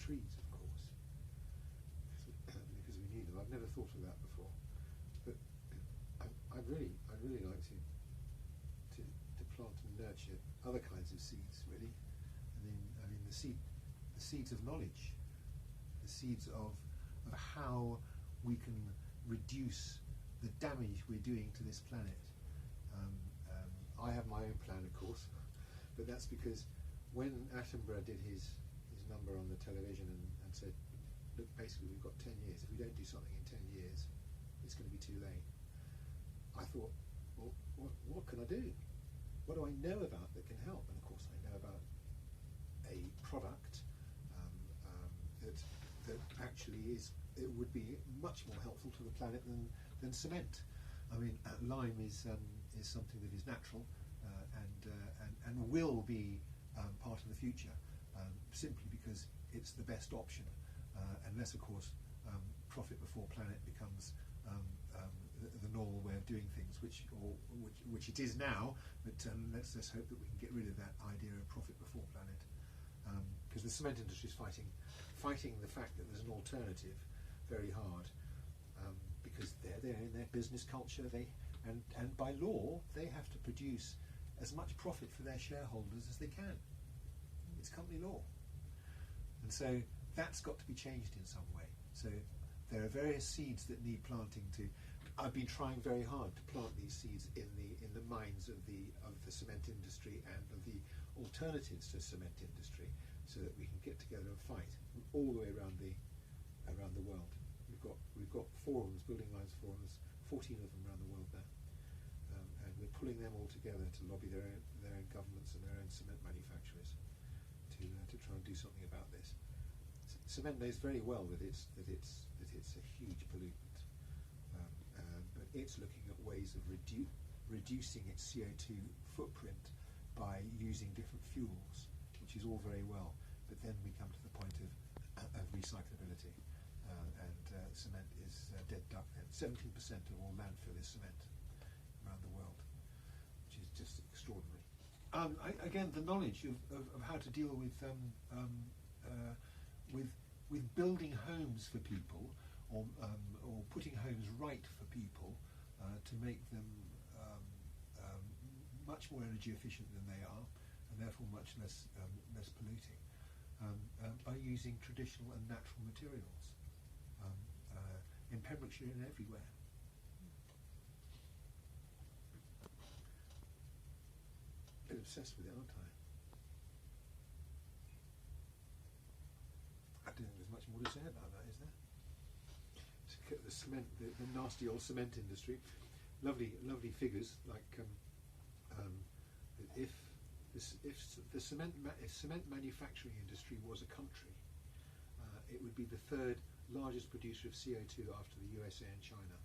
trees, of course, because we need them. I've never thought of that before, but I'd really like to plant and nurture other kinds of seeds. Really, I mean the seeds of knowledge, the seeds of how we can reduce the damage we're doing to this planet. I have my own plan, of course, but that's because when Attenborough did his number on the television and said, look, basically we've got 10 years. If we don't do something in 10 years, it's going to be too late. I thought, well, what can I do? What do I know about that can help? And of course I know about a product that actually would be much more helpful to the planet than cement. I mean, lime is something that is natural and will be part of the future, simply because it's the best option, unless of course profit before planet becomes the normal way of doing things, which it is now. But let's just hope that we can get rid of that idea of profit before planet, because the cement industry is fighting the fact that there's an alternative very hard, because they're in their business culture. And by law they have to produce as much profit for their shareholders as they can. It's company law, and so that's got to be changed in some way. So there are various seeds that need planting. I've been trying very hard to plant these seeds in the minds of the cement industry and of the alternatives to cement industry, so that we can get together and fight all the way around the world. We've got forums, building lines forums, 14 of them around the world now, and we're pulling them all together to lobby their own governments and their own cement manufacturers to try and do something about this. Cement knows very well that it's a huge pollutant, but it's looking at ways of reducing its CO2 footprint by using different fuels, which is all very well. But then we come to the point of recyclability, and cement is dead duck then. 17% of all landfill is cement around the world, which is just extraordinary. Again, the knowledge of how to deal with building homes for people, or putting homes right for people, to make them much more energy efficient than they are, and therefore much less polluting, by using traditional and natural materials, in Pembrokeshire and everywhere. A bit obsessed with it, aren't I don't think there's much more to say about that, is there? The cement, the nasty old cement industry, lovely figures, like if cement manufacturing industry was a country, it would be the third largest producer of CO2 after the USA and China.